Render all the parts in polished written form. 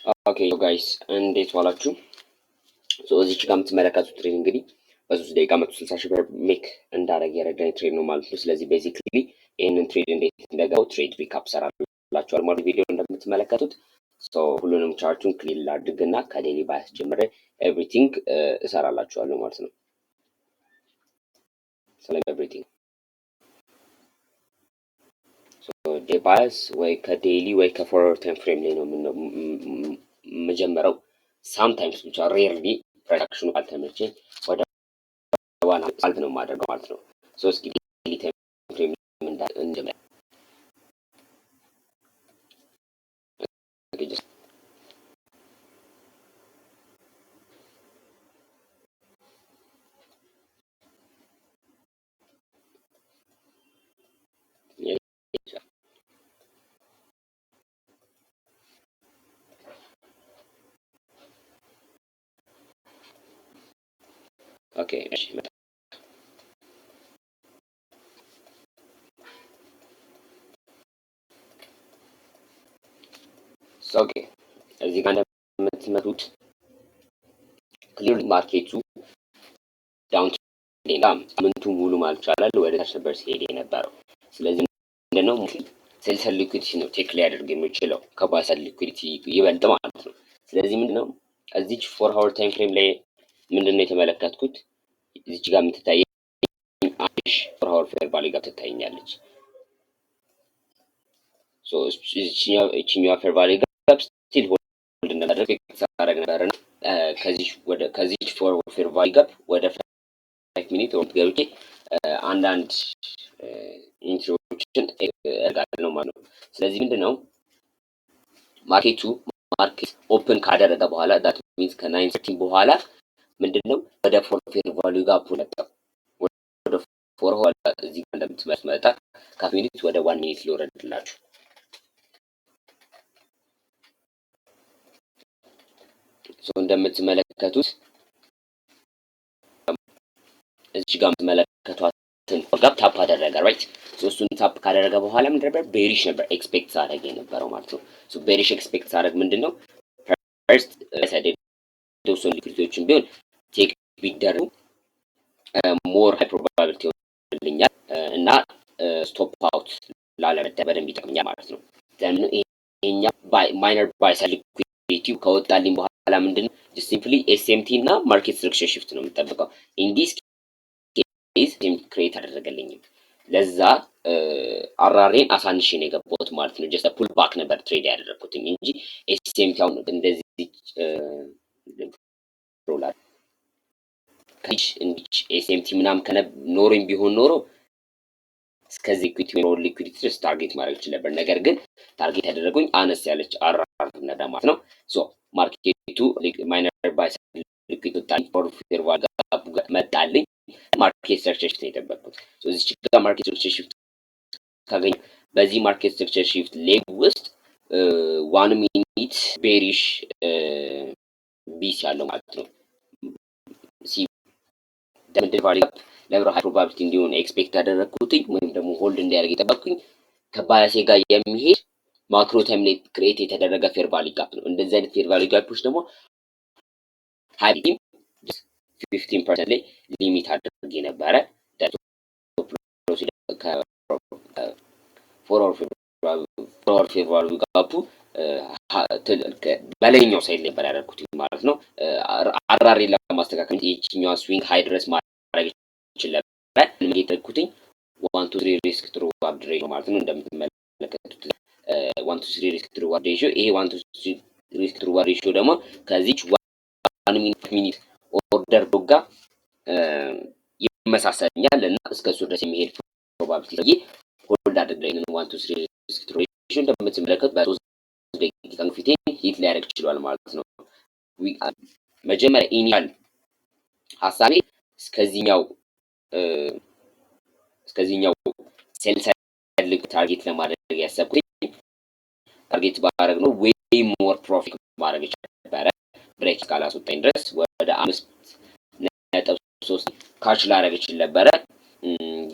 ኦኬ ጋይስ እንዴት ዋላችሁ? እዚች ጋር የምትመለከቱት ትሬድ እንግዲህ በ3 ደቂቃ 160 ሺህ ብር ሜክ እንዳደረግ የረዳኝ ትሬድ ነው ማለት ነው። ስለዚህ ቤዚክሊ ይህንን ትሬድ እንዴት እንደገባው ትሬድ ሪካፕ ሰራላችኋል ማለት ቪዲዮ እንደምትመለከቱት ሁሉንም ቻርቱን ክሊል ላድርግና ከዴሊ ባያስ ጀምሬ ኤቭሪቲንግ እሰራላችኋለሁ ማለት ነው። ስለ ኤቭሪቲንግ ዴይ ባያስ ወይ ከዴሊ ወይ ከፎርወርድ ታይም ፍሬም ላይ ነው የምጀምረው። ሳምታይምስ ብቻ ሬርሊ ፕሮዳክሽኑ ካልተመቸኝ ወደ ዋና ሳልት ነው የማደርገው ማለት ነው። እስኪ ዴሊ ታይም ፍሬም እንጀምር። ኦኬ እሺ መጣ። ኦኬ እዚህ ጋር እንደምትመጡት ክሊር ማርኬቱ ዳውን ሌላ ሳምንቱ ሙሉ ማለት ይቻላል ወደ ታች ነበር ሲሄድ የነበረው። ስለዚህ ምንድነው ሴልሰር ሊኩዊዲቲ ነው ቴክ ሊያደርግ የሚችለው ከባሰር ሊኩዊዲቲ ይበልጥ ማለት ነው። ስለዚህ ምንድነው እዚች 4 ሃወር ታይም ፍሬም ላይ ምንድነው የተመለከትኩት እዚች ጋር የምትታየኝ አንሽ 4 ሃወር ፌር ቫልዩ ጋር ትታየኛለች። እቺኛዋ ፌር ቫልዩ ጋር ስቲል ሆልድ እንዳደረገ ተሳረግ ነበርና ከዚች ፎርወርድ ፌር ቫልዩ ጋር ወደ 5 ሚኒት ወር ገብቼ አንዳንድ ኢንትሮችን እጋለሁ ማለት ነው። ስለዚህ ምንድነው ማርኬት ኦፕን ካደረገ በኋላ ዳት ሚንስ ከ9:30 በኋላ ምንድነው ወደ ፎር ፌር ቫልዩ ጋር መጣው ወደ ፎር ሆል እዚህ ጋር እንደምትመጣ ከሚኒት ወደ 1 ሚኒት ሊወረድላችሁ እንደምትመለከቱት እዚህ ጋር የምትመለከቷትን ጋር ታፕ አደረገ ራይት። እሱን ታፕ ካደረገ በኋላ ምን ነበር ቤሪሽ ነበር ኤክስፔክት አደረገ የነበረው ማለት ነው። ቤሪሽ ኤክስፔክት አደረግ ምንድነው ፈርስት ሰደድ የተወሰኑ ሊኩዊዲቲዎችን ቢሆን ቴክ ቢደረጉ ሞር ሃይ ፕሮባቢሊቲ ይሆንልኛል እና ስቶፕ አውት ላለመደረግ በደንብ ይጠቅመኛል ማለት ነው። ለምን ይሄኛ ማይነር ባይ ሳይድ ሊኩዊዲቲው ከወጣልኝ በኋላ ምንድነው ሲምፕሊ ኤስኤምቲ እና ማርኬት ስትራክቸር ሽፍት ነው የምጠብቀው። ኢንዲስ ኬዝ ክሬት አደረገልኝም ለዛ አራሬን አሳንሼ ነው የገባሁት ማለት ነው። ጀስት ፑል ባክ ነበር ትሬድ ያደረኩት እንጂ ኤስኤምቲ አሁን እንደዚህ ሮላር ከሽ እንዲች ኤስኤምቲ ምናምን ኖሮኝ ቢሆን ኖሮ እስከዚህ ኢኩዊቲ ወይ ሊኩዊዲቲ ድረስ ታርጌት ማድረግ ይችላል ነበር። ነገር ግን ታርጌት ያደረጉኝ አነስ ያለች አራር ነዳ ማለት ነው። ማርኬቱ ማይነር ባይ ሊኩዊድ ወጣልኝ ፎር ፌር ቫልዩ መጣልኝ። ማርኬት ስትራክቸር ሽፍት ነው የጠበቅኩት። እዚች ጋር ማርኬት ስትራክቸር ሽፍት ካገኘ በዚህ ማርኬት ስትራክቸር ሽፍት ሌቭ ውስጥ 1 ሚኒት ቤሪሽ ቢስ ያለው ማለት ነው። ደምድር ቫልዩ ለብሮ ሃይ ፕሮባቢሊቲ እንዲሆን ኤክስፔክት ያደረኩትኝ ወይም ደግሞ ሆልድ እንዲያደርግ የጠበቅኩኝ ከባያሴ ጋር የሚሄድ ማክሮ ታይም ላይ ክሬት የተደረገ ፌር ቫልዩ ጋፕ ነው። እንደዚህ አይነት ፌር ቫልዩ ጋፖች ደግሞ ሃይ 15% ላይ ሊሚት አድርጌ ነበረ። ፎርወርድ ፌር ቫልዩ ጋፑ በላይኛው ሳይድ ነበር ያደረኩት ማለት ነው። አራሬ ለማስተካከል ይችኛዋ ስዊንግ ሃይ ድረስ ማድረግ ይችላል ነበር። ምን የተደረኩትኝ 1 to 3 ሪስክ ቱ ሪዋርድ ሬሽዮ ማለት ነው። እንደምትመለከቱት 1 to 3 ሪስክ ቱ ሪዋርድ ሬሽዮ ይሄ 1 to 3 ሪስክ ቱ ሪዋርድ ሬሽዮ ደግሞ ከዚች 1 ሚኒት ኦርደር ዶጋ ይመሳሰልኛል እና እስከሱ ድረስ የሚሄድ ፕሮባቢሊቲ ሆልድ አድርገን 1 to 3 ሪስክ ቱ ሬሽዮ እንደምትመለከቱት በ3 ደቂቃ ፊቴ ሂት ሊያደርግ ይችላል ማለት ነው። መጀመሪያ ኢኒሻል ሀሳቤ እስከዚህኛው ሴልሰር ታርጌት ለማድረግ ያሰብኩት ታርጌት ባደረግ ነው ዌይ ሞር ፕሮፊት ማድረግ ይችላል ብሬክ ካላስወጣኝ ድረስ ወደ 5.3 ካች ላደርግ ይችላል ነበረ።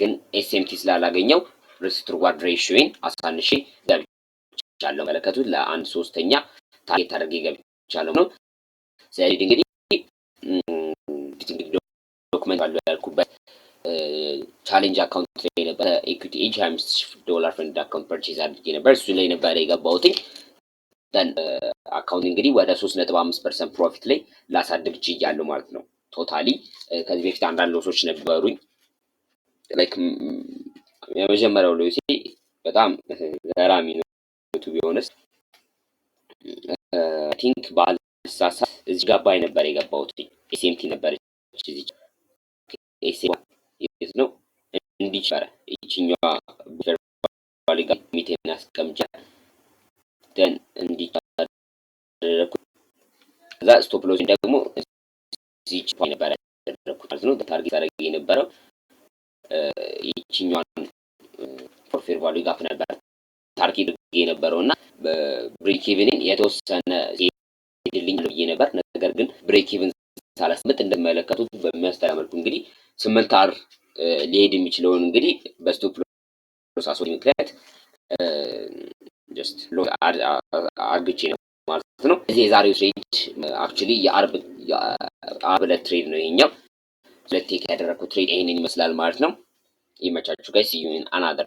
ግን ኤስኤምቲ ስላላገኘው ሪስክ ቱ ሪዋርድ ሬሽዮን አሳንሼ ገብቻለሁ። መለከቱት ለ1/3 ታርጌት አድርጌ ገብቻለሁ ነው። ስለዚህ እንግዲህ ዶክመንት አለው ያልኩበት ቻሌንጅ አካውንት ላይ ነበር ኢኩቲ ኤጅ $25 ፍሬንድ አካውንት ፐርቼዝ አድርጌ ነበር። እሱ ላይ ነበር የገባሁት። ደን አካውንት እንግዲህ ወደ 3.5% ፕሮፊት ላይ ላሳድግ ችያለሁ ማለት ነው። ቶታሊ ከዚህ በፊት አንዳንድ ሎሶች ነበሩኝ። ላይክ የመጀመሪያው ሎሴ በጣም ገራሚ ነው ቱ ቢ ኦነስት። አይ ቲንክ ባልሳሳ እዚህ ጋር ባይ ነበር የገባሁት። ኤስኤምቲ ነበር እዚህ ኤስኤምቲ ነው እንዲህ ቻለ ይችኛዋ ቨርቹዋሊ ጋር ሚቴን አስቀምጫ ደን እንዲህ አደረኩት። ከዛ ስቶፕ ሎስ ደግሞ እዚህ ቻ ነበር ያደረኩት ማለት ነው። ታርጌት አድርጌ የነበረው ይችኛዋን ፎርፌር ቫልዩ ጋፕ ነበር ታርጌት አድርጌ የነበረውና ብሬክ ኢቭንን የተወሰነ ይድልኝ ብዬ ነበር። ነገር ግን ብሬክ ኢቭን ሳላስመጥ እንደመለከቱት በሚያስተላ መልኩ እንግዲህ 8 ሊሄድ የሚችለውን እንግዲህ በስቶፕ ሎስ አስወጣኝ ምክንያት ጀስት ሎስ አርግቼ ነው ማለት ነው። እዚህ የዛሬው ትሬድ አክቹሊ የአርብ ዕለት ትሬድ ነው ይሄኛው። ሁለት ቴክ ያደረኩት ትሬድ ይሄንን ይመስላል ማለት ነው። ይመቻችሁ ጋይስ። see you in another